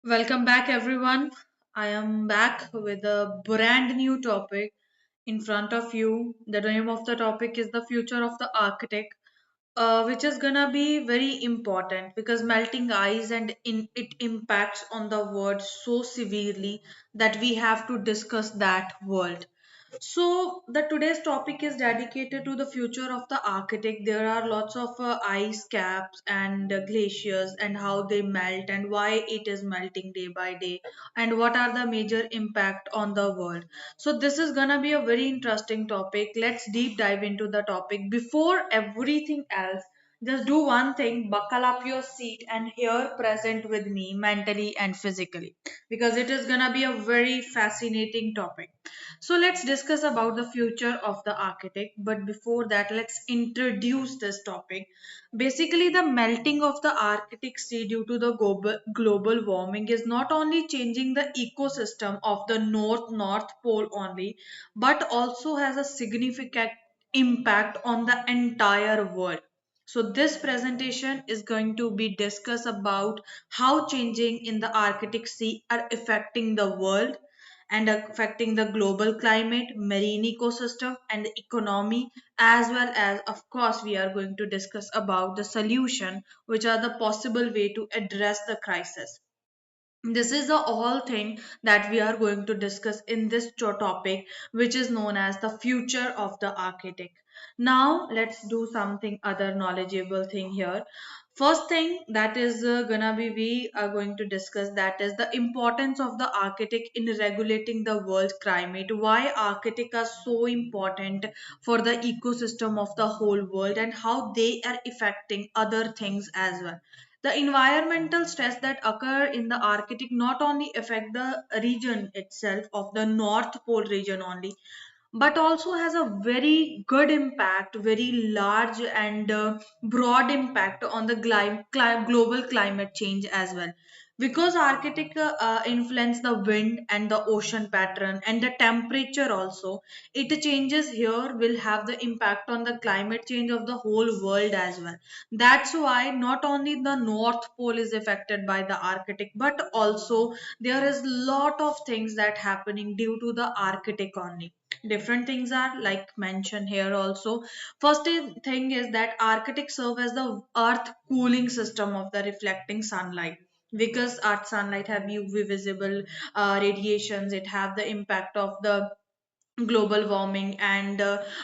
Welcome back, everyone. I am back with a brand new topic in front of you. The name of the topic is the future of the architect, which is gonna be very important because melting ice it impacts on the world so severely that we have to discuss that world. So the today's topic is dedicated to the future of the Arctic. There are lots of ice caps and glaciers and how they melt and why it is melting day by day and what are the major impact on the world. So this is gonna be a very interesting topic. Let's deep dive into the topic. Before everything else, just do one thing, buckle up your seat and here present with me mentally and physically because it is gonna be a very fascinating topic. So let's discuss about the future of the architect. But before that, let's introduce this topic. Basically, the melting of the Arctic Sea due to the global warming is not only changing the ecosystem of the North Pole only, but also has a significant impact on the entire world. So this presentation is going to be discuss about how changing in the Arctic Sea are affecting the world and affecting the global climate, marine ecosystem, and the economy, as well as, of course, we are going to discuss about the solution, which are the possible way to address the crisis. This is the all thing that we are going to discuss in this topic, which is known as the future of the architect. Now let's do something other knowledgeable thing here. First thing that is gonna be we are going to discuss that is the importance of the architect in regulating the world climate. Why architect are so important for the ecosystem of the whole world and how they are affecting other things as well. The environmental stress that occur in the Arctic not only affect the region itself of the North Pole region only, but also has a very good impact, very large and broad impact on the global climate change as well. Because Arctic influence the wind and the ocean pattern and the temperature also, it changes here will have the impact on the climate change of the whole world as well. That's why not only the North Pole is affected by the Arctic, but also there is lot of things that happening due to the Arctic only. Different things are like mentioned here also. Thing is that Arctic serve as the earth cooling system of the reflecting sunlight, because earth sunlight have UV visible radiations. It have the impact of the global warming and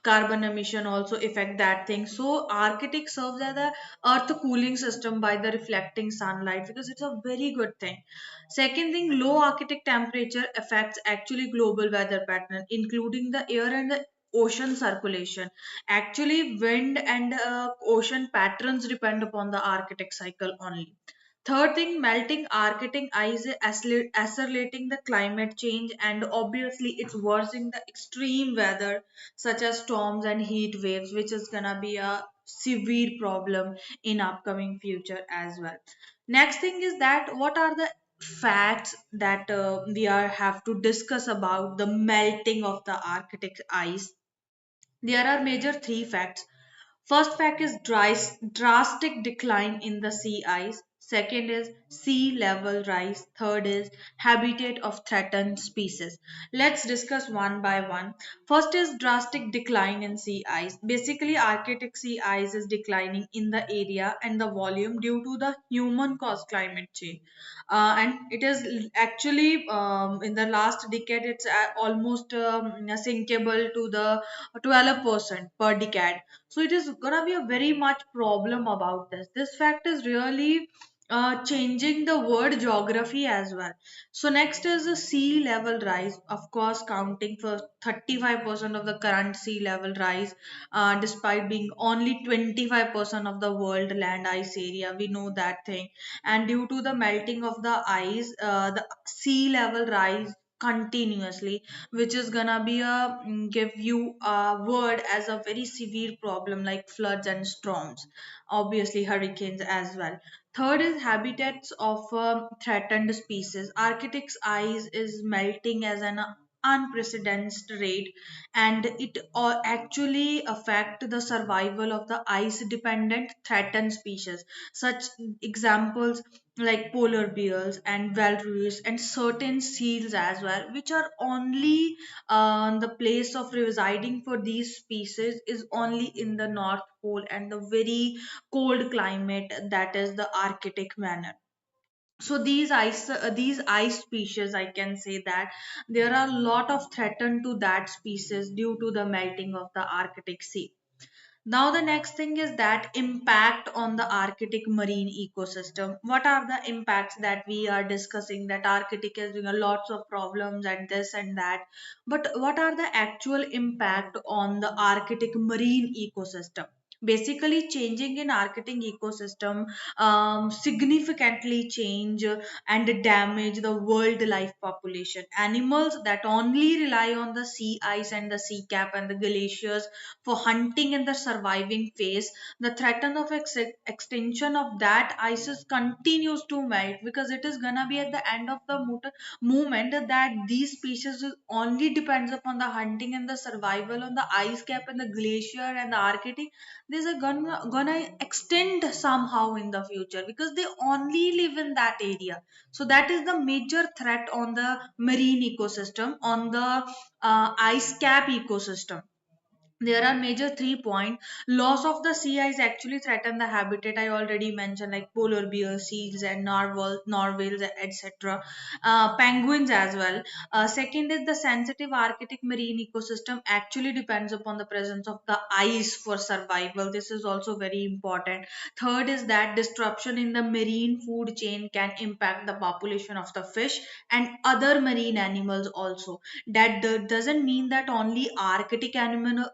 carbon emission also affect that thing. So Arctic serves as the earth cooling system by the reflecting sunlight because it's a very good thing. Second thing, low Arctic temperature affects actually global weather pattern, including the air and the ocean circulation. Actually wind and ocean patterns depend upon the Arctic cycle only. Third thing, melting Arctic ice is accelerating the climate change, and obviously it's worsening the extreme weather such as storms and heat waves, which is gonna be a severe problem in upcoming future as well. Next thing is that what are the facts that we are have to discuss about the melting of the Arctic ice. There are major three facts. First fact is drastic decline in the sea ice. Second is sea level rise. Third is habitat of threatened species. Let's discuss one by one. First is drastic decline in sea ice. Basically, Arctic sea ice is declining in the area and the volume due to the human caused climate change. And it is actually in the last decade, it's almost sinkable to the 12% per decade. So it is gonna be a very much problem about this. This fact is really changing the world geography as well. So next is the sea level rise, of course counting for 35% of the current sea level rise, despite being only 25% of the world land ice area, we know that thing. And due to the melting of the ice, the sea level rise continuously, which is gonna be a give you a word as a very severe problem like floods and storms, obviously hurricanes as well. Third is habitats of threatened species. Arctic's ice is melting as an unprecedented rate, and it actually affect the survival of the ice dependent threatened species. Such examples like polar bears and walrus and certain seals as well, which are only the place of residing for these species is only in the North Pole and the very cold climate, that is the Arctic manner. So these ice species, I can say that there are a lot of threatened to that species due to the melting of the Arctic sea. Now the next thing is that impact on the Arctic marine ecosystem. What are the impacts that we are discussing, that Arctic is doing a lots of problems and this and that, but what are the actual impact on the Arctic marine ecosystem? Basically, changing in Arctic ecosystem significantly change and damage the world life population. Animals that only rely on the sea ice and the sea cap and the glaciers for hunting in the surviving phase, the threat of extinction of that ices continues to melt, because it is gonna be at the end of the movement that these species will only depends upon the hunting and the survival on the ice cap and the glacier and the Arctic. These are gonna extend somehow in the future because they only live in that area. So that is the major threat on the marine ecosystem, on the ice cap ecosystem. There are major 3 point. Loss of the sea ice actually threaten the habitat I already mentioned, like polar bears, seals and narwhals, etc. Penguins as well. Second is the sensitive Arctic marine ecosystem actually depends upon the presence of the ice for survival. This is also very important. Third is that disruption in the marine food chain can impact the population of the fish and other marine animals also. That doesn't mean that only Arctic animals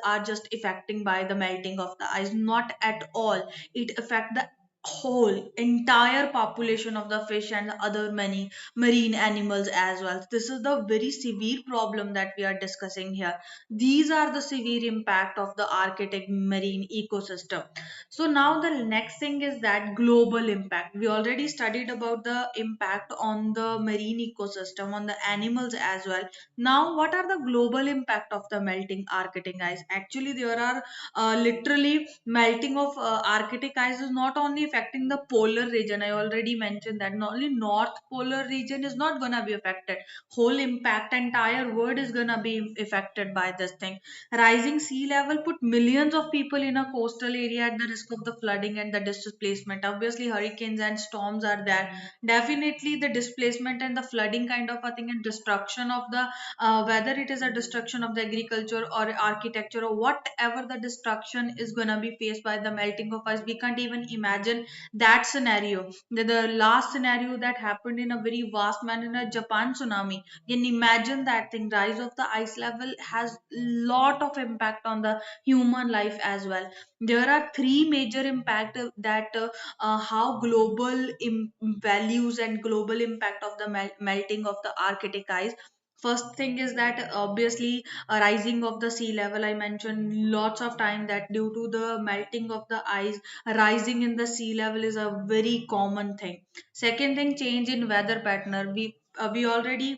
are just affecting by the melting of the ice. Not at all. It affect the whole entire population of the fish and other many marine animals as well. This is the very severe problem that we are discussing here. These are the severe impact of the Arctic marine ecosystem. So now the next thing is that global impact. We already studied about the impact on the marine ecosystem, on the animals as well. Now, what are the global impact of the melting Arctic ice? Actually, there are literally melting of Arctic ice is not only affecting the polar region. I already mentioned that not only North Polar region is not gonna be affected. Whole impact, entire world is gonna be affected by this thing. Rising sea level put millions of people in a coastal area at the risk of the flooding and the displacement. Obviously, hurricanes and storms are there. Definitely, the displacement and the flooding kind of a thing and destruction of the whether it is a destruction of the agriculture or architecture or whatever the destruction is gonna be faced by the melting of ice. We can't even imagine that scenario. The last scenario that happened in a very vast manner in a Japan tsunami. You can imagine that thing. Rise of the ice level has lot of impact on the human life as well. There are three major impact that how global values and global impact of the melting of the Arctic ice. First thing is that obviously a rising of the sea level. I mentioned lots of time that due to the melting of the ice, a rising in the sea level is a very common thing. Second thing, change in weather pattern. We already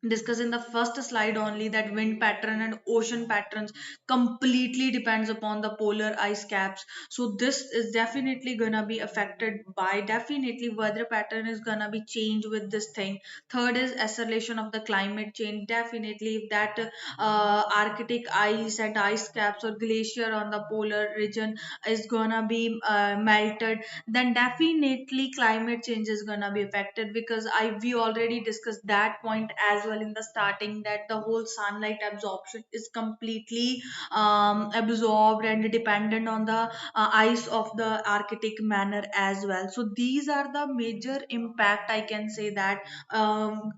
discuss in the first slide only that wind pattern and ocean patterns completely depends upon the polar ice caps. So this is definitely gonna be affected by, definitely weather pattern is gonna be changed with this thing. Third is acceleration of the climate change. Definitely if that Arctic ice and ice caps or glacier on the polar region is gonna be melted, then definitely climate change is gonna be affected, because I we already discussed that point as well in the starting, that the whole sunlight absorption is completely absorbed and dependent on the ice of the Arctic manner as well. So these are the major impact, I can say that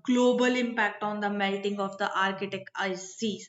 global impact on the melting of the Arctic ice seas.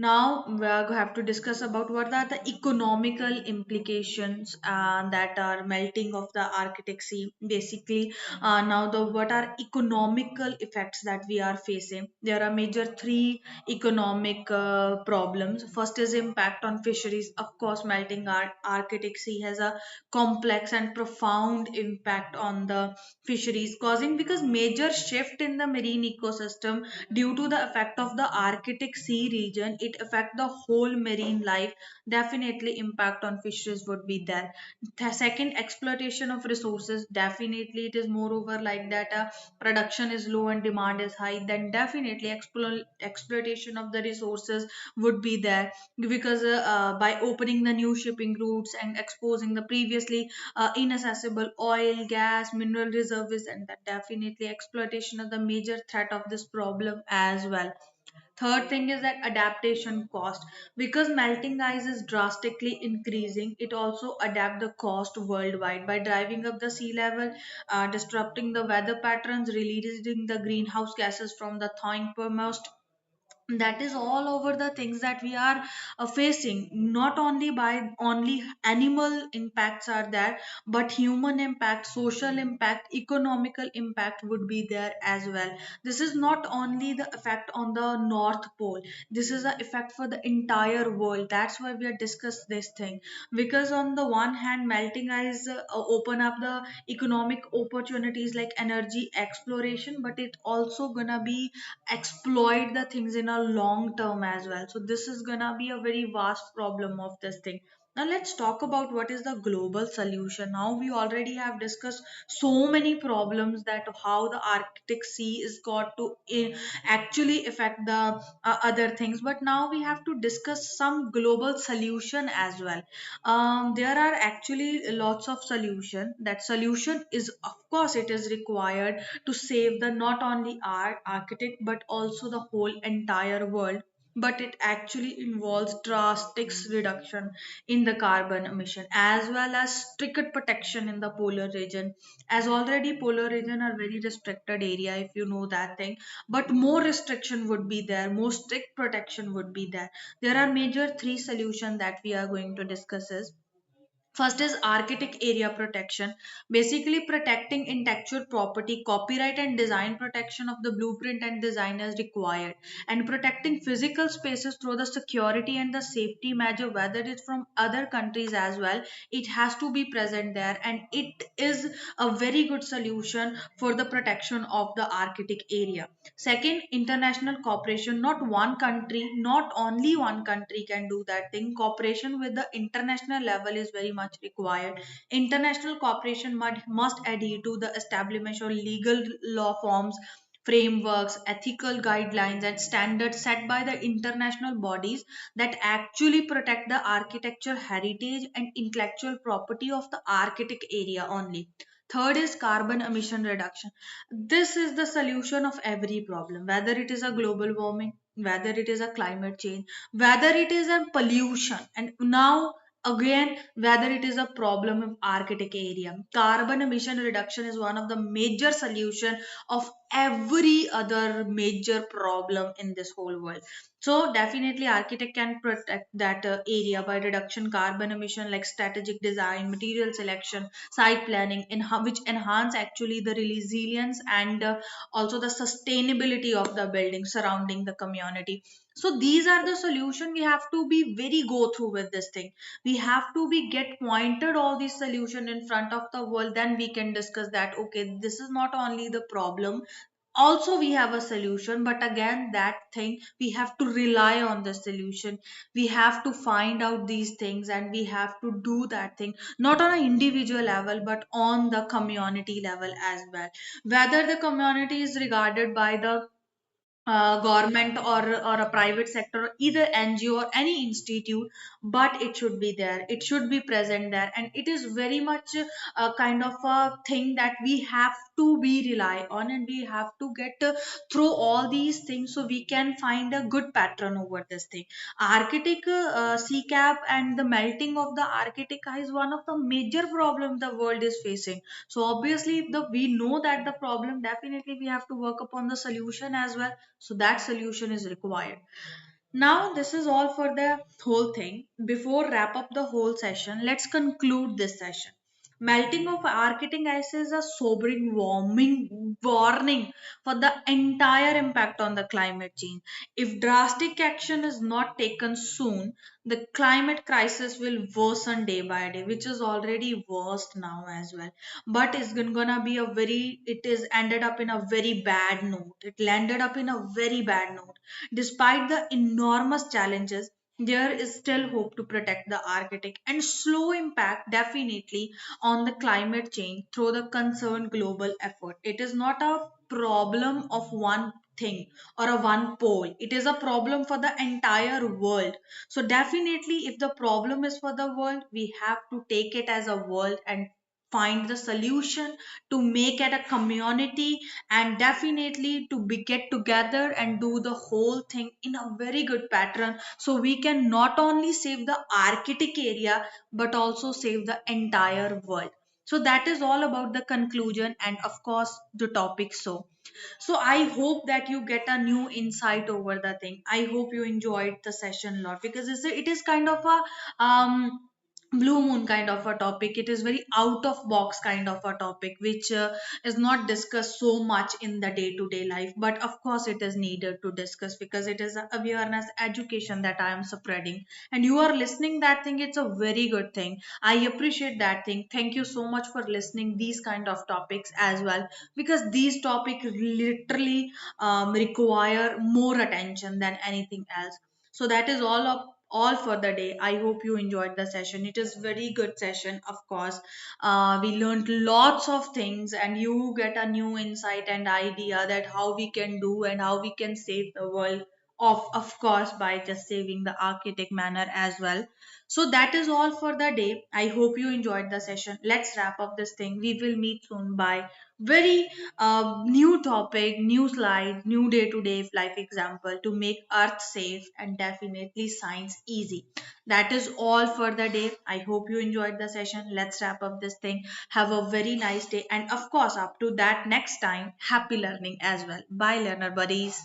Now we are have to discuss about what are the economical implications that are melting of the Arctic Sea. Basically, now the what are economical effects that we are facing? There are major three economic problems. First is impact on fisheries. Of course, melting our Arctic Sea has a complex and profound impact on the fisheries, causing because major shift in the marine ecosystem due to the effect of the Arctic Sea region. It affect the whole marine life. Definitely impact on fisheries would be there. The second, exploitation of resources. Definitely it is moreover like that production is low and demand is high, then definitely exploitation of the resources would be there, because by opening the new shipping routes and exposing the previously inaccessible oil, gas, mineral reserves, and that definitely exploitation of the major threat of this problem as well. Third thing is that adaptation cost, because melting ice is drastically increasing. It also adapt the cost worldwide by driving up the sea level, disrupting the weather patterns, releasing the greenhouse gases from the thawing permafrost. That is all over the things that we are facing. Not only by only animal impacts are there, but human impact, social impact, economical impact would be there as well. This is not only the effect on the north pole, this is the effect for the entire world. That's why we are discuss this thing, because on the one hand melting ice open up the economic opportunities like energy exploration, but it also gonna be exploit the things in a long term as well. So this is gonna be a very vast problem of this thing. Now let's talk about what is the global solution. Now we already have discussed so many problems that how the Arctic Sea is got to actually affect the other things, but now we have to discuss some global solution as well. There are actually lots of solution. That solution is, of course, it is required to save the not only our Arctic but also the whole entire world. But it actually involves drastic reduction in the carbon emission as well as strict protection in the polar region. As already polar region are very restricted area, if you know that thing, but more restriction would be there, more strict protection would be there. There are major three solutions that we are going to discuss is, first is Architect area protection, basically protecting intellectual property, copyright and design protection of the blueprint and design as required, and protecting physical spaces through the security and the safety measure, whether it's from other countries as well. It has to be present there, and it is a very good solution for the protection of the Arctic area. Second, international cooperation. Not one country, not only one country can do that thing. Cooperation with the international level is very much required. International cooperation must adhere to the establishment of legal law forms, frameworks, ethical guidelines, and standards set by the international bodies that actually protect the architecture heritage and intellectual property of the Arctic area only. Third is carbon emission reduction. This is the solution of every problem, whether it is a global warming, whether it is a climate change, whether it is a pollution, and now again whether it is a problem of Arctic area. Carbon emission reduction is one of the major solution of every other major problem in this whole world. So definitely architect can protect that area by reduction carbon emission, like strategic design, material selection, site planning, which enhance actually the resilience and also the sustainability of the building surrounding the community. So these are the solution. We have to be very go through with this thing. We have to be get pointed all these solution in front of the world, then we can discuss that okay, this is not only the problem, also we have a solution. But again that thing, we have to rely on the solution. We have to find out these things and we have to do that thing, not on an individual level but on the community level as well. Whether the community is regarded by the government or a private sector, either NGO or any institute, but it should be there, it should be present there, and it is very much a kind of a thing that we have to be rely on, and we have to get through all these things so we can find a good pattern over this thing. Arctic sea cap and the melting of the Arctic ice is one of the major problems the world is facing. So obviously if the we know that the problem, definitely we have to work upon the solution as well. So that solution is required. Now, this is all for the whole thing. Before wrap up the whole session, let's conclude this session. Melting of Arctic ice is a sobering warning for the entire impact on the climate change. If drastic action is not taken soon, the climate crisis will worsen day by day, which is already worse now as well. But it's gonna be a very, it is ended up in a very bad note. It landed up in a very bad note. Despite the enormous challenges, there is still hope to protect the Arctic and slow impact definitely on the climate change through the concerned global effort. It is not a problem of one thing or a one pole. It is a problem for the entire world. So definitely if the problem is for the world, we have to take it as a world and find the solution to make it a community, and definitely to be get together and do the whole thing in a very good pattern, so we can not only save the Arctic area but also save the entire world. So that is all about the conclusion and of course the topic. So I hope that you get a new insight over the thing. I hope you enjoyed the session a lot because it is kind of a blue moon kind of a topic. It is very out of box kind of a topic which is not discussed so much in the day to day life, but of course it is needed to discuss because it is a awareness education that I am spreading, and you are listening that thing. It's a very good thing. I appreciate that thing. Thank you so much for listening these kind of topics as well, because these topics literally require more attention than anything else. So that is all for the day. I hope you enjoyed the session. It is very good session, of course. We learned lots of things and you get a new insight and idea that how we can do and how we can save the world, of course by just saving the architect manner as well. So that is all for the day. I hope you enjoyed the session. Let's wrap up this thing. We will meet soon by very new topic, new slide, new day to day life example to make earth safe and definitely science easy. That is all for the day. I hope you enjoyed the session. Let's wrap up this thing. Have a very nice day, and of course up to that next time, happy learning as well. Bye learner buddies.